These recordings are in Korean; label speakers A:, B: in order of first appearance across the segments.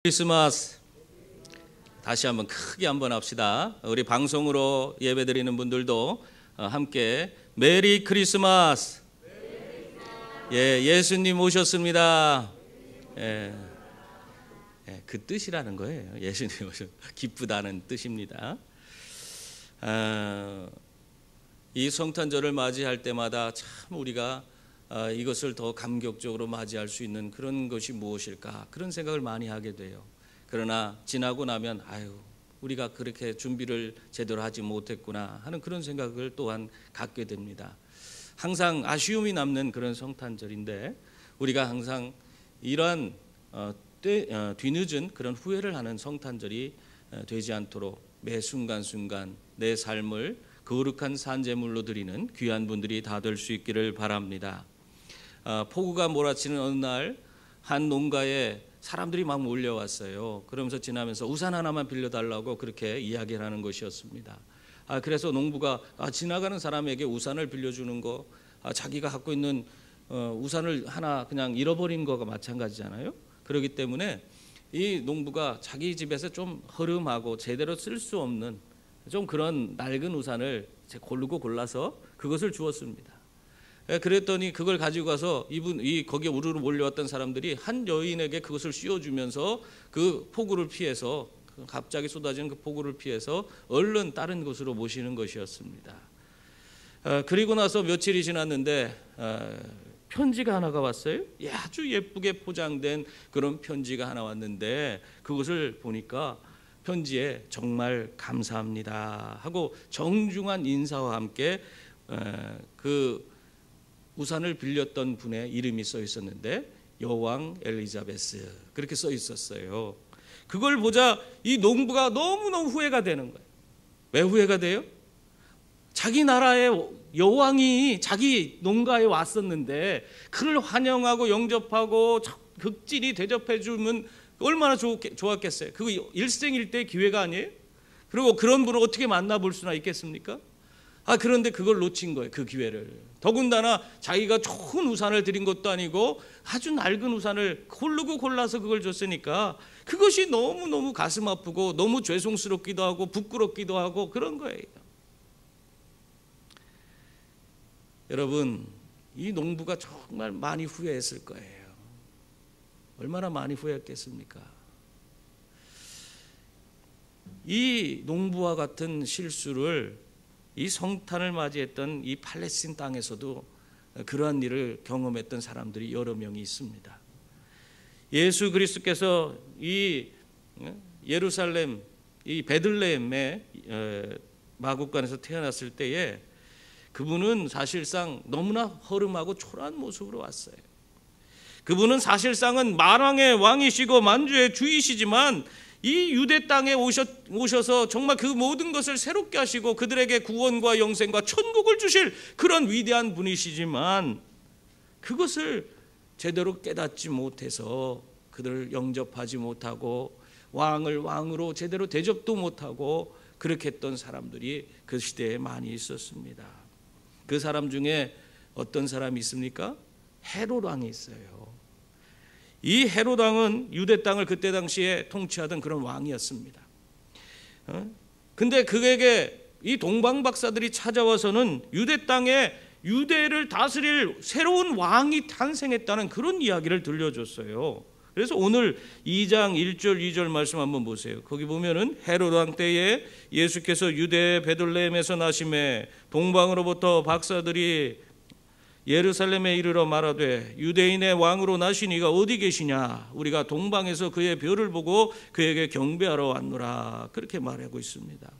A: 크리스마스 다시 한번 크게 한번 합시다. 우리 방송으로 예배드리는 분들도 함께 메리 크리스마스. 예수님 오셨습니다. 그 뜻이라는 거예요. 예수님 오셨 기쁘다는 뜻입니다. 이 성탄절을 맞이할 때마다 참 우리가 이것을 더 감격적으로 맞이할 수 있는 그런 것이 무엇일까, 그런 생각을 많이 하게 돼요. 그러나 지나고 나면 우리가 그렇게 준비를 제대로 하지 못했구나 하는 그런 생각을 또한 갖게 됩니다. 항상 아쉬움이 남는 그런 성탄절인데 우리가 항상 이러한 뒤늦은 그런 후회를 하는 성탄절이 되지 않도록 매 순간순간 내 삶을 거룩한 산제물로 드리는 귀한 분들이 다 될 수 있기를 바랍니다. 폭우가 몰아치는 어느 날 한 농가에 사람들이 막 몰려왔어요. 그러면서 지나면서 우산 하나만 빌려달라고 그렇게 이야기를 하는 것이었습니다. 그래서 농부가 지나가는 사람에게 우산을 빌려주는 거, 자기가 갖고 있는 우산을 하나 그냥 잃어버린 거가 마찬가지잖아요. 그렇기 때문에 이 농부가 자기 집에서 좀 허름하고 제대로 쓸 수 없는 좀 그런 낡은 우산을 고르고 골라서 그것을 주었습니다. 그랬더니 그걸 가지고 가서 거기에 우르르 몰려왔던 사람들이 한 여인에게 그것을 씌워주면서 그 폭우를 피해서, 갑자기 쏟아지는 그 폭우를 피해서 얼른 다른 곳으로 모시는 것이었습니다. 그리고 나서 며칠이 지났는데 편지가 하나가 왔어요. 아주 예쁘게 포장된 그런 편지가 하나 왔는데 그것을 보니까 편지에 정말 감사합니다 하고 정중한 인사와 함께 그 우산을 빌렸던 분의 이름이 써 있었는데 여왕 엘리자베스 그렇게 써 있었어요. 그걸 보자 이 농부가 너무너무 후회가 되는 거예요. 왜 후회가 돼요? 자기 나라의 여왕이 자기 농가에 왔었는데 그를 환영하고 영접하고 극진히 대접해 주면 얼마나 좋았겠어요. 그거 일생일대의 기회가 아니에요? 그리고 그런 분을 어떻게 만나볼 수나 있겠습니까? 그런데 그걸 놓친 거예요. 그 기회를. 더군다나 자기가 좋은 우산을 드린 것도 아니고 아주 낡은 우산을 고르고 골라서 그걸 줬으니까 그것이 너무너무 가슴 아프고 너무 죄송스럽기도 하고 부끄럽기도 하고 그런 거예요. 여러분, 이 농부가 정말 많이 후회했을 거예요. 얼마나 많이 후회했겠습니까? 이 농부와 같은 실수를 이 성탄을 맞이했던 이 팔레스틴 땅에서도 그러한 일을 경험했던 사람들이 여러 명이 있습니다. 예수 그리스도께서 이 예루살렘, 이 베들레헴의 마국간에서 태어났을 때에 그분은 사실상 너무나 허름하고 초라한 모습으로 왔어요. 그분은 사실상은 만왕의 왕이시고 만주의 주이시지만 이 유대 땅에 오셔서 정말 그 모든 것을 새롭게 하시고 그들에게 구원과 영생과 천국을 주실 그런 위대한 분이시지만 그것을 제대로 깨닫지 못해서 그들을 영접하지 못하고 왕을 왕으로 제대로 대접도 못하고 그렇게 했던 사람들이 그 시대에 많이 있었습니다. 그 사람 중에 어떤 사람이 있습니까? 헤롯 왕이 있어요. 이 헤롯 왕은 유대 땅을 그때 당시에 통치하던 그런 왕이었습니다. 근데 그에게 이 동방 박사들이 찾아와서는 유대 땅에 유대를 다스릴 새로운 왕이 탄생했다는 그런 이야기를 들려줬어요. 그래서 오늘 2장 1절 2절 말씀 한번 보세요. 거기 보면은 헤롯 왕 때에 예수께서 유대 베들레헴에서 나심에 동방으로부터 박사들이 예루살렘에 이르러 말하되 유대인의 왕으로 나신 이가 어디 계시냐? 우리가 동방에서 그의 별을 보고 그에게 경배하러 왔노라. 그렇게 말하고 있습니다.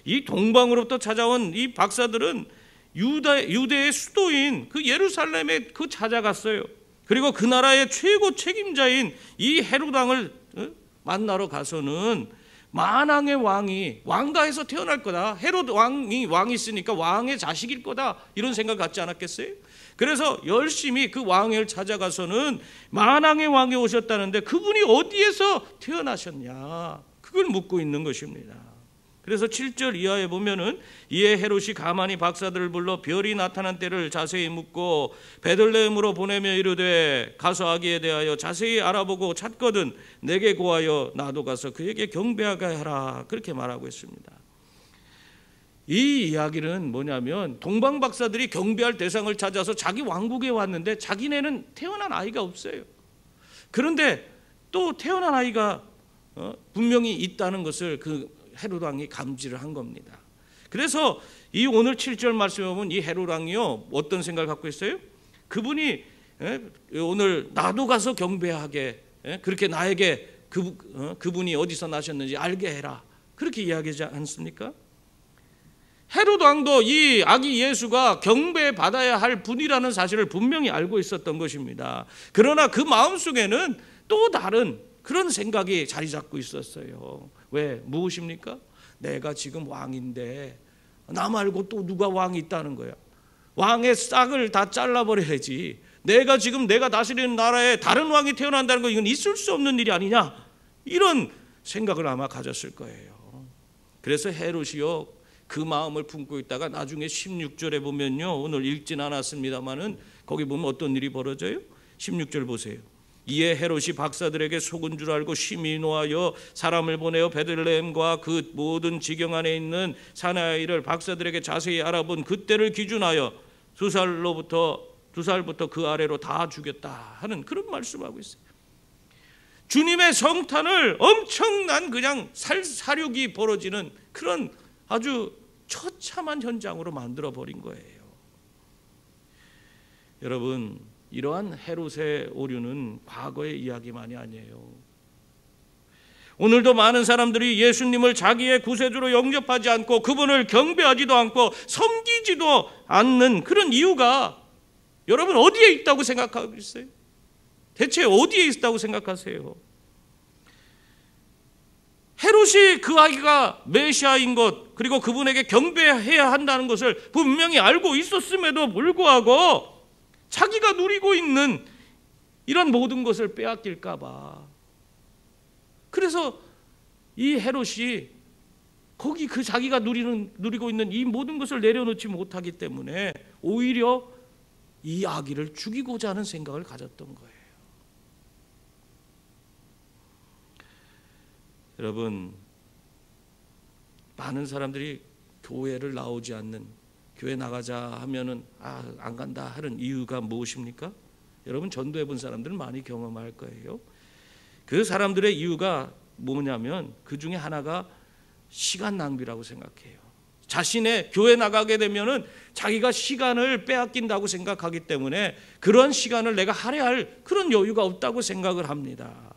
A: 이 동방으로부터 찾아온 이 박사들은 유대의 수도인 그 예루살렘에 찾아갔어요. 그리고 그 나라의 최고 책임자인 이 헤롯 왕을 만나러 가서는 만왕의 왕이 왕가에서 태어날 거다. 헤롯 왕이 있으니까 왕의 자식일 거다. 이런 생각 갖지 않았겠어요? 그래서 열심히 그 왕을 찾아가서는 만왕의 왕이 오셨다는데 그분이 어디에서 태어나셨냐? 그걸 묻고 있는 것입니다. 그래서 7절 이하에 보면은 이에 헤롯이 가만히 박사들을 불러 별이 나타난 때를 자세히 묻고 베들레헴으로 보내며 이르되 가서 아기에 대하여 자세히 알아보고 찾거든 내게 고하여 나도 가서 그에게 경배하게 하라. 그렇게 말하고 있습니다. 이 이야기는 뭐냐면 동방 박사들이 경배할 대상을 찾아서 자기 왕국에 왔는데 자기네는 태어난 아이가 없어요. 그런데 또 태어난 아이가 분명히 있다는 것을 그 헤롯 왕이 감지를 한 겁니다. 그래서 이 오늘 7절 말씀에 보면 이 헤롯 왕이요 어떤 생각을 갖고 있어요? 그분이 오늘 나도 가서 경배하게 그렇게 나에게 그분이 어디서 나셨는지 알게 해라. 그렇게 이야기하지 않습니까? 헤롯 왕도 이 아기 예수가 경배받아야 할 분이라는 사실을 분명히 알고 있었던 것입니다. 그러나 그 마음속에는 또 다른 그런 생각이 자리 잡고 있었어요. 왜? 무엇입니까? 내가 지금 왕인데 나 말고 또 누가 왕이 있다는 거야. 왕의 싹을 다 잘라버려야지. 내가 지금 내가 다스리는 나라에 다른 왕이 태어난다는 거 이건 있을 수 없는 일이 아니냐. 이런 생각을 아마 가졌을 거예요. 그래서 헤롯이요 그 마음을 품고 있다가 나중에 16절에 보면요 오늘 읽진 않았습니다만은 거기 보면 어떤 일이 벌어져요? 16절 보세요. 이에 헤롯이 박사들에게 속은 줄 알고 심히 노하여 사람을 보내어 베들레헴과 그 모든 지경 안에 있는 사내 아이를 박사들에게 자세히 알아본 그때를 기준하여 두 살부터 그 아래로 다 죽였다 하는 그런 말씀하고 있어요. 주님의 성탄을 엄청난 그냥 사륙이 벌어지는 그런 아주 처참한 현장으로 만들어 버린 거예요. 여러분, 이러한 헤롯의 오류는 과거의 이야기만이 아니에요. 오늘도 많은 사람들이 예수님을 자기의 구세주로 영접하지 않고 그분을 경배하지도 않고 섬기지도 않는 그런 이유가 여러분 어디에 있다고 생각하고 있어요? 대체 어디에 있다고 생각하세요? 헤롯이 그 아기가 메시아인 것 그리고 그분에게 경배해야 한다는 것을 분명히 알고 있었음에도 불구하고 자기가 누리고 있는 이런 모든 것을 빼앗길까 봐 그래서 이 헤롯이 거기 그 자기가 누리고 있는 이 모든 것을 내려놓지 못하기 때문에 오히려 이 아기를 죽이고자 하는 생각을 가졌던 거예요. 여러분, 많은 사람들이 교회를 나오지 않는, 교회 나가자 하면은 안 간다 하는 이유가 무엇입니까? 여러분 전도해 본 사람들은 많이 경험할 거예요. 그 사람들의 이유가 뭐냐면 그 중에 하나가 시간 낭비라고 생각해요. 자신의 교회 나가게 되면은 자기가 시간을 빼앗긴다고 생각하기 때문에 그런 시간을 내가 할애할 그런 여유가 없다고 생각을 합니다.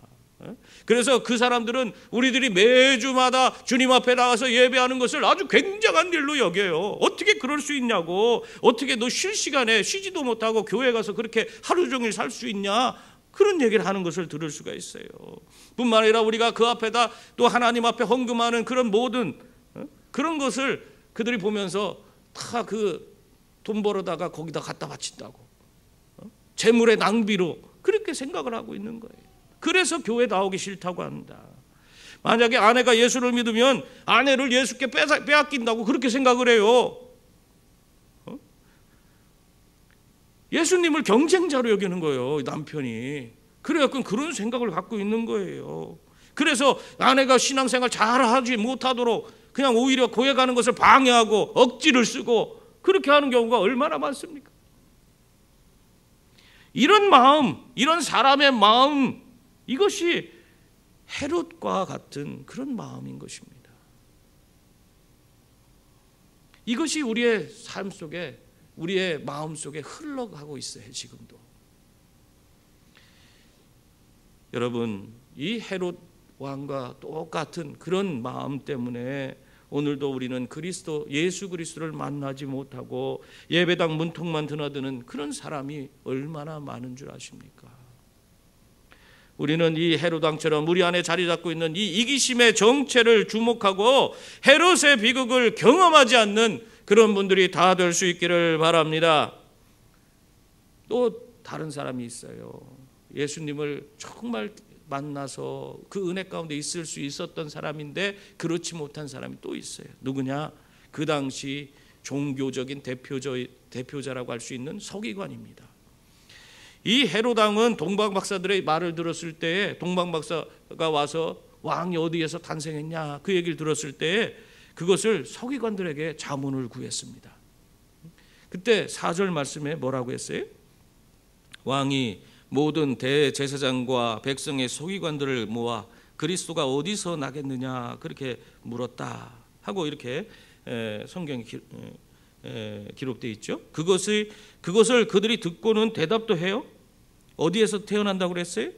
A: 그래서 그 사람들은 우리들이 매주마다 주님 앞에 나가서 예배하는 것을 아주 굉장한 일로 여겨요. 어떻게 그럴 수 있냐고, 어떻게 너 쉴 시간에 쉬지도 못하고 교회 가서 그렇게 하루 종일 살 수 있냐, 그런 얘기를 하는 것을 들을 수가 있어요. 뿐만 아니라 우리가 그 앞에다 또 하나님 앞에 헌금하는 그런 모든 그런 것을 그들이 보면서 다 그 돈 벌어다가 거기다 갖다 바친다고, 재물의 낭비로 그렇게 생각을 하고 있는 거예요. 그래서 교회 나오기 싫다고 합니다. 만약에 아내가 예수를 믿으면 아내를 예수께 빼앗긴다고 그렇게 생각을 해요. 예수님을 경쟁자로 여기는 거예요, 남편이. 그래갖고 그런 생각을 갖고 있는 거예요. 그래서 아내가 신앙생활 잘하지 못하도록 그냥 오히려 교회 가는 것을 방해하고 억지를 쓰고 그렇게 하는 경우가 얼마나 많습니까? 이런 마음, 이런 사람의 마음, 이것이 헤롯과 같은 그런 마음인 것입니다. 이것이 우리의 삶 속에, 우리의 마음 속에 흘러가고 있어요, 지금도. 여러분, 이 헤롯 왕과 똑같은 그런 마음 때문에 오늘도 우리는 예수 그리스도를 만나지 못하고 예배당 문턱만 드나드는 그런 사람이 얼마나 많은 줄 아십니까? 우리는 이 헤롯 왕처럼 우리 안에 자리 잡고 있는 이 이기심의 정체를 주목하고 헤롯의 비극을 경험하지 않는 그런 분들이 다 될 수 있기를 바랍니다. 또 다른 사람이 있어요. 예수님을 정말 만나서 그 은혜 가운데 있을 수 있었던 사람인데 그렇지 못한 사람이 또 있어요. 누구냐? 그 당시 종교적인 대표자라고 할 수 있는 서기관입니다. 이 헤롯 왕은 동방 박사들의 말을 들었을 때에, 동방 박사가 와서 왕이 어디에서 탄생했냐 그 얘기를 들었을 때에 그것을 서기관들에게 자문을 구했습니다. 그때 4절 말씀에 뭐라고 했어요? 왕이 모든 대제사장과 백성의 서기관들을 모아 그리스도가 어디서 나겠느냐 그렇게 물었다 하고 이렇게 성경에 기록되어 있죠. 그것을 그들이 듣고는 대답도 해요. 어디에서 태어난다고 그랬어요?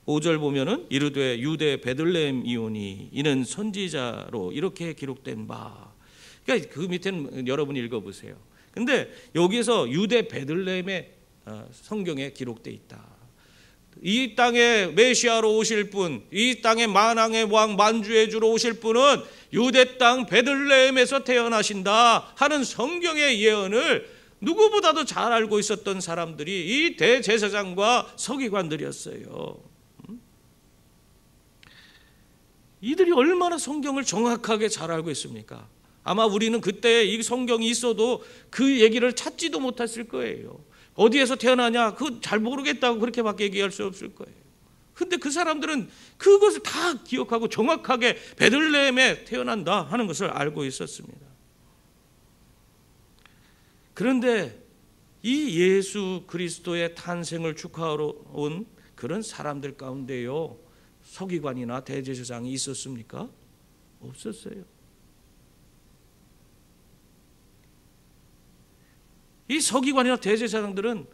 A: 5절 보면은 이르되 유대 베들레헴이오니 이는 선지자로 이렇게 기록된 바. 그러니까 그 밑에는 여러분이 읽어보세요. 근데 여기서 유대 베들레헴의 성경에 기록되어 있다. 이 땅에 메시아로 오실 분, 이 땅에 만왕의 왕 만주의 주로 오실 분은 유대 땅 베들레헴에서 태어나신다 하는 성경의 예언을 누구보다도 잘 알고 있었던 사람들이 이 대제사장과 서기관들이었어요. 이들이 얼마나 성경을 정확하게 잘 알고 있습니까? 아마 우리는 그때 이 성경이 있어도 그 얘기를 찾지도 못했을 거예요. 어디에서 태어나냐? 그거 잘 모르겠다고 그렇게밖에 얘기할 수 없을 거예요. 근데 그 사람들은 그것을 다 기억하고 정확하게 베들레헴에 태어난다 하는 것을 알고 있었습니다. 그런데 이 예수 그리스도의 탄생을 축하하러 온 그런 사람들 가운데요, 서기관이나 대제사장이 있었습니까? 없었어요. 이 서기관이나 대제사장들은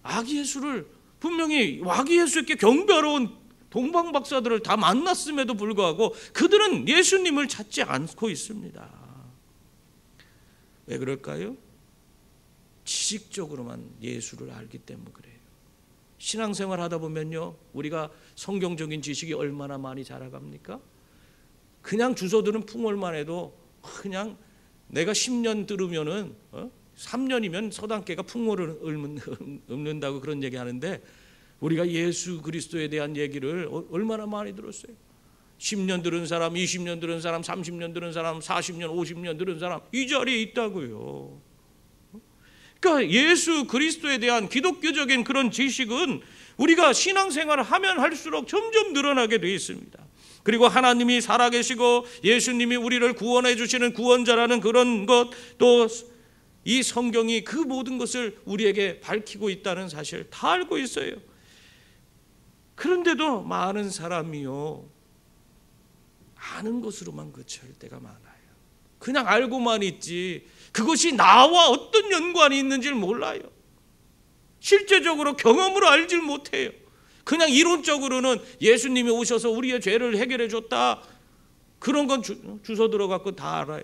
A: 아기 예수를 분명히 아기 예수께 경배하러 온 동방 박사들을 다 만났음에도 불구하고 그들은 예수님을 찾지 않고 있습니다. 왜 그럴까요? 지식적으로만 예수를 알기 때문에 그래요. 신앙생활 하다 보면요, 우리가 성경적인 지식이 얼마나 많이 자라갑니까? 그냥 주소들은 풍월만 해도 그냥 내가 10년 들으면은 3년이면 서당계가 풍월을 읊는다고 그런 얘기 하는데, 우리가 예수 그리스도에 대한 얘기를 얼마나 많이 들었어요. 10년 들은 사람, 20년 들은 사람, 30년 들은 사람, 40년, 50년 들은 사람 이 자리에 있다고요. 그러니까 예수 그리스도에 대한 기독교적인 그런 지식은 우리가 신앙생활을 하면 할수록 점점 늘어나게 되어 있습니다. 그리고 하나님이 살아계시고 예수님이 우리를 구원해 주시는 구원자라는 그런 것, 또 이 성경이 그 모든 것을 우리에게 밝히고 있다는 사실 다 알고 있어요. 그런데도 많은 사람이요, 아는 것으로만 그칠 때가 많아요. 그냥 알고만 있지 그것이 나와 어떤 연관이 있는지를 몰라요. 실제적으로 경험으로 알질 못해요. 그냥 이론적으로는 예수님이 오셔서 우리의 죄를 해결해 줬다, 그런 건 주워 들어갖고 다 알아요.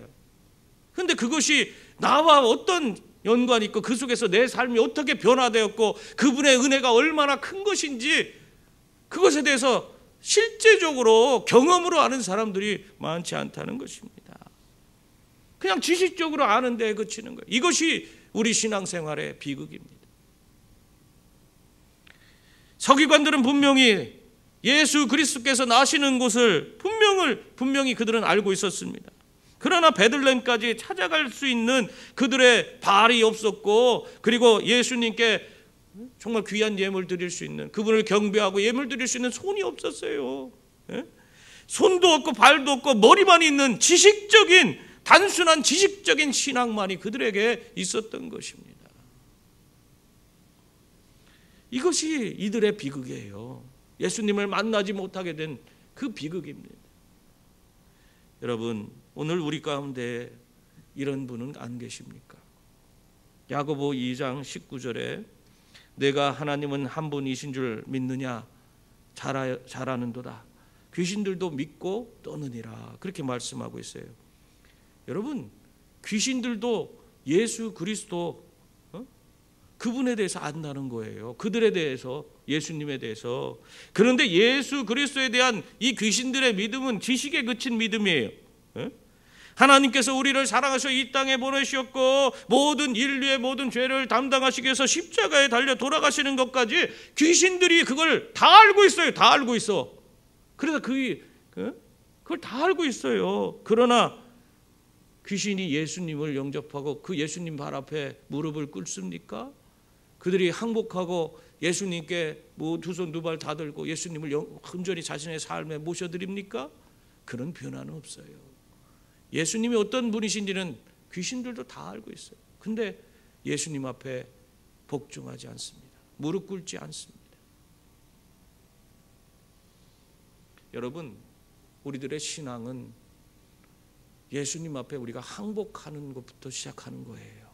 A: 근데 그것이 나와 어떤 연관이 있고 그 속에서 내 삶이 어떻게 변화되었고 그분의 은혜가 얼마나 큰 것인지 그것에 대해서 실제적으로 경험으로 아는 사람들이 많지 않다는 것입니다. 그냥 지식적으로 아는 데에 그치는 거예요. 이것이 우리 신앙생활의 비극입니다. 서기관들은 분명히 예수 그리스도께서 나시는 곳을 분명히 그들은 알고 있었습니다. 그러나 베들레헴까지 찾아갈 수 있는 그들의 발이 없었고, 그리고 예수님께 정말 귀한 예물 드릴 수 있는, 그분을 경배하고 예물 드릴 수 있는 손이 없었어요. 손도 없고 발도 없고 머리만 있는 단순한 지식적인 신앙만이 그들에게 있었던 것입니다. 이것이 이들의 비극이에요. 예수님을 만나지 못하게 된 그 비극입니다. 여러분, 오늘 우리 가운데 이런 분은 안 계십니까? 야고보 2장 19절에 내가 하나님은 한 분이신 줄 믿느냐? 잘하는도다. 귀신들도 믿고 떠느니라. 그렇게 말씀하고 있어요. 여러분, 귀신들도 예수 그리스도 그분에 대해서 안다는 거예요. 그들에 대해서, 예수님에 대해서. 그런데 예수 그리스도에 대한 이 귀신들의 믿음은 지식에 그친 믿음이에요. 하나님께서 우리를 사랑하셔 이 땅에 보내셨고 모든 인류의 모든 죄를 담당하시기 위해서 십자가에 달려 돌아가시는 것까지 귀신들이 그걸 다 알고 있어요. 다 알고 있어. 그래서 그걸 다 알고 있어요. 그러나 귀신이 예수님을 영접하고 그 예수님 발 앞에 무릎을 꿇습니까? 그들이 항복하고 예수님께 두 손 두 발 다 들고 예수님을 온전히 자신의 삶에 모셔드립니까? 그런 변화는 없어요. 예수님이 어떤 분이신지는 귀신들도 다 알고 있어요. 근데 예수님 앞에 복종하지 않습니다. 무릎 꿇지 않습니다. 여러분, 우리들의 신앙은 예수님 앞에 우리가 항복하는 것부터 시작하는 거예요.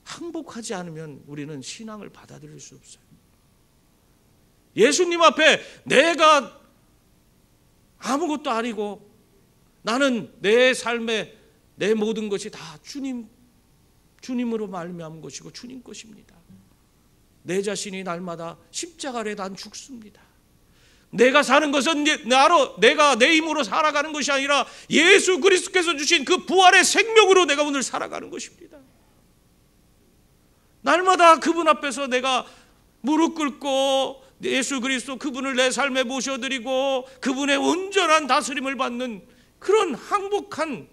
A: 항복하지 않으면 우리는 신앙을 받아들일 수 없어요. 예수님 앞에 내가 아무것도 아니고 나는 내 삶에 내 모든 것이 다 주님으로 말미암은 것이고 주님 것입니다. 내 자신이 날마다 십자가에 난 죽습니다. 내가 사는 것은 내가 내 힘으로 살아가는 것이 아니라 예수 그리스도께서 주신 그 부활의 생명으로 내가 오늘 살아가는 것입니다. 날마다 그분 앞에서 내가 무릎 꿇고 예수 그리스도 그분을 내 삶에 모셔드리고 그분의 온전한 다스림을 받는 그런 항복한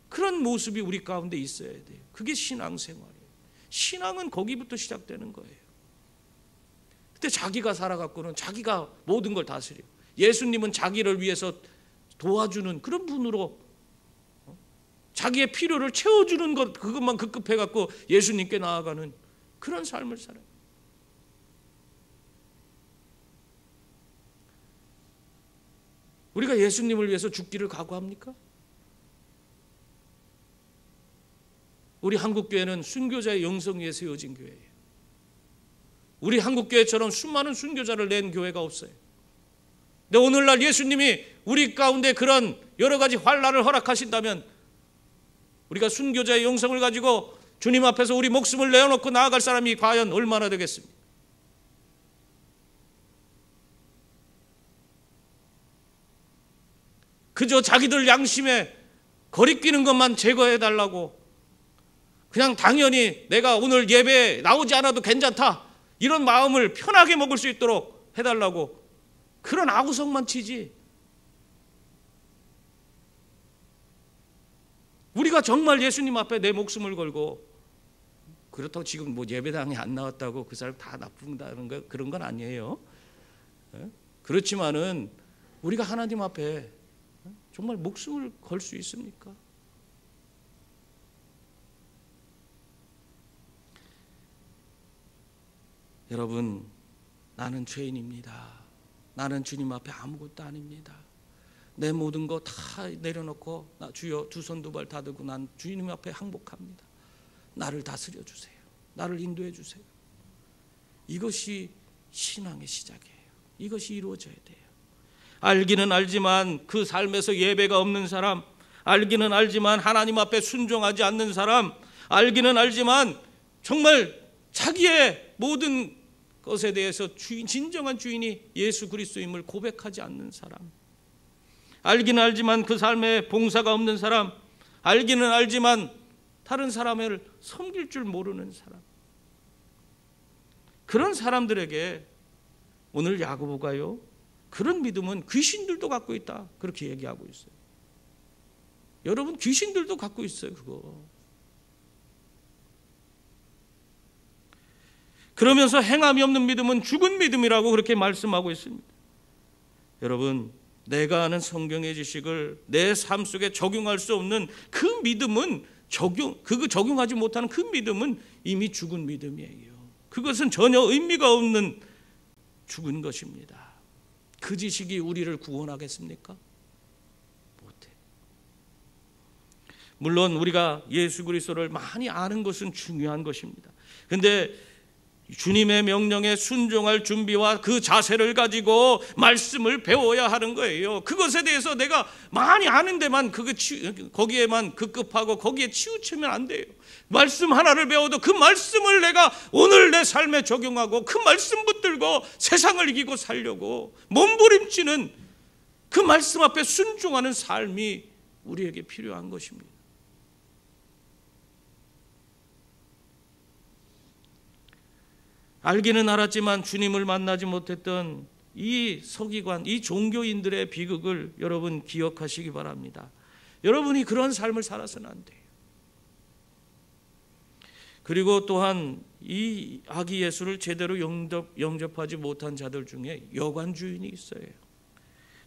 A: 그런 모습이 우리 가운데 있어야 돼요. 그게 신앙생활이에요. 신앙은 거기부터 시작되는 거예요. 그때 자기가 살아갖고는 자기가 모든 걸 다스려요. 예수님은 자기를 위해서 도와주는 그런 분으로 자기의 필요를 채워주는 것 그것만 급급해갖고 예수님께 나아가는 그런 삶을 살아요. 우리가 예수님을 위해서 죽기를 각오합니까? 우리 한국교회는 순교자의 영성 위에 세워진 교회예요. 우리 한국교회처럼 수많은 순교자를 낸 교회가 없어요. 근데 오늘날 예수님이 우리 가운데 그런 여러 가지 환난을 허락하신다면 우리가 순교자의 영성을 가지고 주님 앞에서 우리 목숨을 내어놓고 나아갈 사람이 과연 얼마나 되겠습니까? 그저 자기들 양심에 거리끼는 것만 제거해달라고 그냥 당연히 내가 오늘 예배에 나오지 않아도 괜찮다 이런 마음을 편하게 먹을 수 있도록 해달라고 그런 아구성만 치지, 우리가 정말 예수님 앞에 내 목숨을 걸고 그렇다고 지금 뭐 예배당에 안 나왔다고 그 사람 다 나쁜다는 거 그런 건 아니에요. 그렇지만은 우리가 하나님 앞에 정말 목숨을 걸 수 있습니까? 여러분, 나는 죄인입니다. 나는 주님 앞에 아무것도 아닙니다. 내 모든 거 다 내려놓고 주여 두 손 두 발 다 들고 난 주님 앞에 항복합니다. 나를 다스려 주세요. 나를 인도해 주세요. 이것이 신앙의 시작이에요. 이것이 이루어져야 돼요. 알기는 알지만 그 삶에서 예배가 없는 사람, 알기는 알지만 하나님 앞에 순종하지 않는 사람, 알기는 알지만 정말 자기의 모든 것에 대해서 진정한 주인이 예수 그리스도임을 고백하지 않는 사람, 알기는 알지만 그 삶에 봉사가 없는 사람, 알기는 알지만 다른 사람을 섬길 줄 모르는 사람, 그런 사람들에게 오늘 야고보가요 그런 믿음은 귀신들도 갖고 있다 그렇게 얘기하고 있어요. 여러분, 귀신들도 갖고 있어요. 그거 그러면서 행함이 없는 믿음은 죽은 믿음이라고 그렇게 말씀하고 있습니다. 여러분, 내가 아는 성경의 지식을 내 삶 속에 적용할 수 없는 그 믿음은 적용하지 못하는 그 믿음은 이미 죽은 믿음이에요. 그것은 전혀 의미가 없는 죽은 것입니다. 그 지식이 우리를 구원하겠습니까? 못해. 물론 우리가 예수 그리스도를 많이 아는 것은 중요한 것입니다. 그런데 주님의 명령에 순종할 준비와 그 자세를 가지고 말씀을 배워야 하는 거예요. 그것에 대해서 내가 많이 아는 데만 거기에만 급급하고 거기에 치우치면 안 돼요. 말씀 하나를 배워도 그 말씀을 내가 오늘 내 삶에 적용하고 그 말씀 붙들고 세상을 이기고 살려고 몸부림치는 그 말씀 앞에 순종하는 삶이 우리에게 필요한 것입니다. 알기는 알았지만 주님을 만나지 못했던 이 서기관, 이 종교인들의 비극을 여러분 기억하시기 바랍니다. 여러분이 그런 삶을 살아서는 안 돼요. 그리고 또한 이 아기 예수를 제대로 영접하지 못한 자들 중에 여관 주인이 있어요.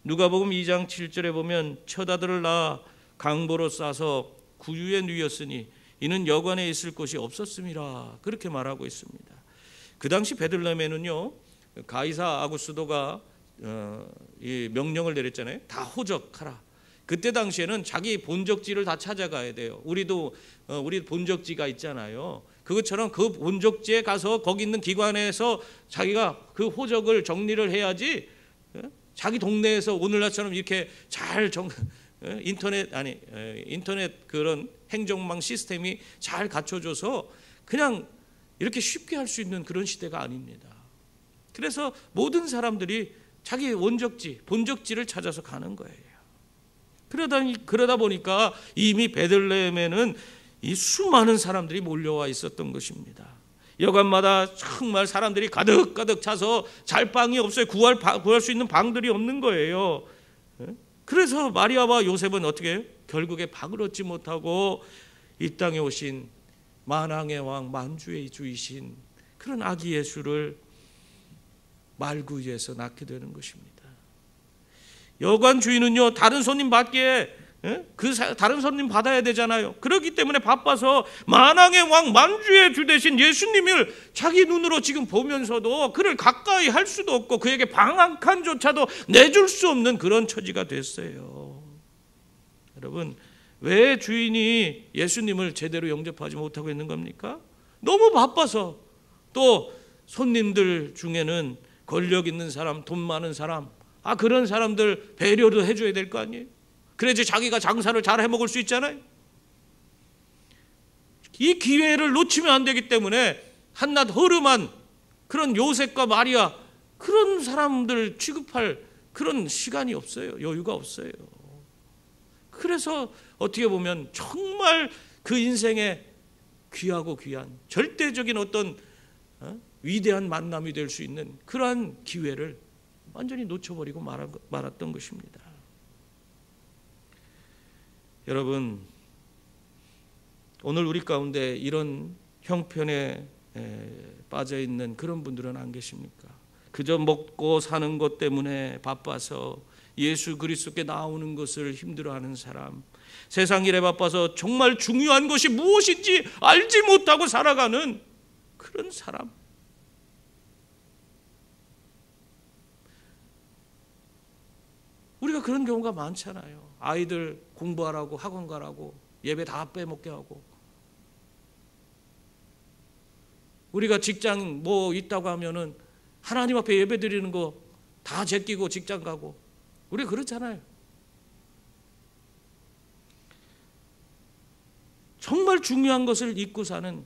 A: 누가복음 2장 7절에 보면 첫 아들을 낳아 강보로 싸서 구유에 누였으니 이는 여관에 있을 곳이 없었음이라 그렇게 말하고 있습니다. 그 당시 베들레헴에는요, 가이사 아구스도가 이 명령을 내렸잖아요. 다 호적하라. 그때 당시에는 자기 본적지를 다 찾아가야 돼요. 우리도 우리 본적지가 있잖아요. 그것처럼 그 본적지에 가서 거기 있는 기관에서 자기가 그 호적을 정리를 해야지, 자기 동네에서 오늘날처럼 이렇게 잘 인터넷 그런 행정망 시스템이 잘 갖춰져서 그냥 이렇게 쉽게 할 수 있는 그런 시대가 아닙니다. 그래서 모든 사람들이 자기 원적지, 본적지를 찾아서 가는 거예요. 그러다 보니까 이미 베들레헴에는 이 수많은 사람들이 몰려와 있었던 것입니다. 여관마다 정말 사람들이 가득가득 차서 잘 방이 없어요. 구할 수 있는 방들이 없는 거예요. 그래서 마리아와 요셉은 어떻게 해요? 결국에 방을 얻지 못하고 이 땅에 오신 만왕의 왕, 만주의 주이신 그런 아기 예수를 말구유에서 낳게 되는 것입니다. 여관 주인은요, 다른 손님 받기에 다른 손님 받아야 되잖아요. 그렇기 때문에 바빠서 만왕의 왕, 만주의 주 되신 예수님을 자기 눈으로 지금 보면서도 그를 가까이 할 수도 없고 그에게 방 한 칸조차도 내줄 수 없는 그런 처지가 됐어요. 여러분, 왜 주인이 예수님을 제대로 영접하지 못하고 있는 겁니까? 너무 바빠서. 또 손님들 중에는 권력 있는 사람, 돈 많은 사람, 그런 사람들 배려도 해줘야 될 거 아니에요. 그래야지 자기가 장사를 잘 해먹을 수 있잖아요. 이 기회를 놓치면 안 되기 때문에 한낱 허름한 그런 요셉과 마리아, 그런 사람들 취급할 그런 시간이 없어요. 여유가 없어요. 그래서 어떻게 보면 정말 그 인생에 귀하고 귀한 절대적인 어떤 위대한 만남이 될 수 있는 그러한 기회를 완전히 놓쳐버리고 말았던 것입니다. 여러분, 오늘 우리 가운데 이런 형편에 빠져 있는 그런 분들은 안 계십니까? 그저 먹고 사는 것 때문에 바빠서 예수 그리스도께 나오는 것을 힘들어하는 사람, 세상 일에 바빠서 정말 중요한 것이 무엇인지 알지 못하고 살아가는 그런 사람, 우리가 그런 경우가 많잖아요. 아이들 공부하라고 학원 가라고 예배 다 빼먹게 하고, 우리가 직장 뭐 있다고 하면은 하나님 앞에 예배 드리는 거 다 제끼고 직장 가고, 우리 그렇잖아요. 정말 중요한 것을 잊고 사는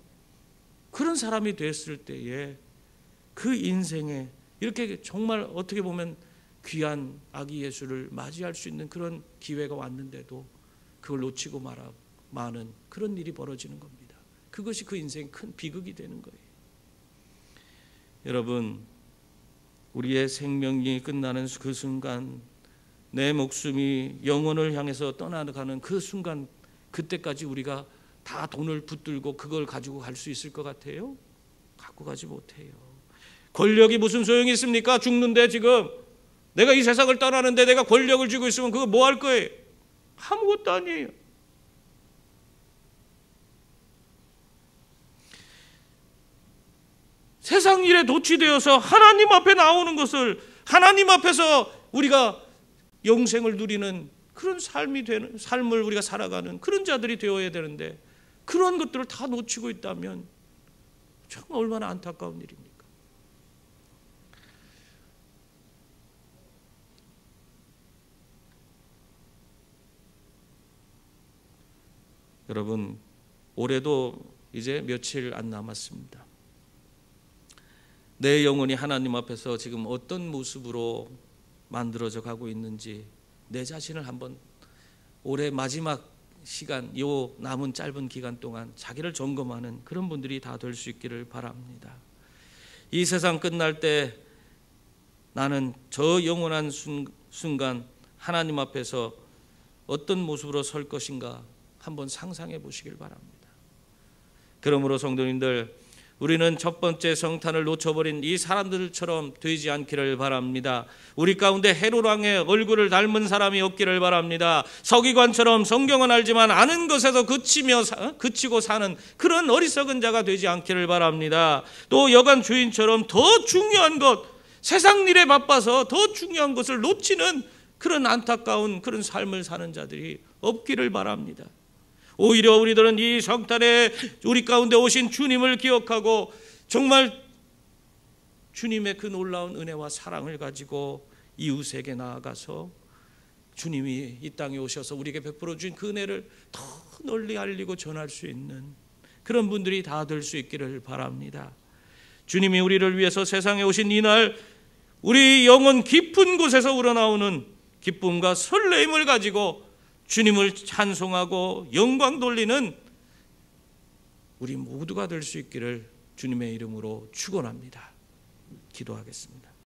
A: 그런 사람이 됐을 때에 그 인생에 이렇게 정말 어떻게 보면 귀한 아기 예수를 맞이할 수 있는 그런 기회가 왔는데도 그걸 놓치고 마는 그런 일이 벌어지는 겁니다. 그것이 그 인생의 큰 비극이 되는 거예요. 여러분, 우리의 생명이 끝나는 그 순간, 내 목숨이 영혼을 향해서 떠나가는 그 순간, 그때까지 우리가 다 돈을 붙들고 그걸 가지고 갈 수 있을 것 같아요? 갖고 가지 못해요. 권력이 무슨 소용이 있습니까? 죽는데 지금 내가 이 세상을 떠나는데 내가 권력을 쥐고 있으면 그거 뭐 할 거예요? 아무것도 아니에요. 세상 일에 도취되어서 하나님 앞에 나오는 것을, 하나님 앞에서 우리가 영생을 누리는 그런 삶을 우리가 살아가는 그런 자들이 되어야 되는데, 그런 것들을 다 놓치고 있다면 정말 얼마나 안타까운 일입니까? 여러분, 올해도 이제 며칠 안 남았습니다. 내 영혼이 하나님 앞에서 지금 어떤 모습으로 만들어져 가고 있는지 내 자신을 한번 올해 마지막 시간, 요 남은 짧은 기간 동안 자기를 점검하는 그런 분들이 다 될 수 있기를 바랍니다. 이 세상 끝날 때 나는 저 영원한 순간 하나님 앞에서 어떤 모습으로 설 것인가 한번 상상해 보시길 바랍니다. 그러므로 성도님들, 우리는 첫 번째 성탄을 놓쳐버린 이 사람들처럼 되지 않기를 바랍니다. 우리 가운데 헤롯 왕의 얼굴을 닮은 사람이 없기를 바랍니다. 서기관처럼 성경은 알지만 아는 것에서 그치고 사는 그런 어리석은 자가 되지 않기를 바랍니다. 또 여관 주인처럼 더 중요한 것, 세상 일에 바빠서 더 중요한 것을 놓치는 그런 안타까운 그런 삶을 사는 자들이 없기를 바랍니다. 오히려 우리들은 이 성탄에 우리 가운데 오신 주님을 기억하고 정말 주님의 그 놀라운 은혜와 사랑을 가지고 이웃에게 나아가서 주님이 이 땅에 오셔서 우리에게 베풀어 주신 그 은혜를 더 널리 알리고 전할 수 있는 그런 분들이 다 될 수 있기를 바랍니다. 주님이 우리를 위해서 세상에 오신 이날 우리 영혼 깊은 곳에서 우러나오는 기쁨과 설레임을 가지고 주님을 찬송하고 영광 돌리는 우리 모두가 될 수 있기를 주님의 이름으로 축원합니다. 기도하겠습니다.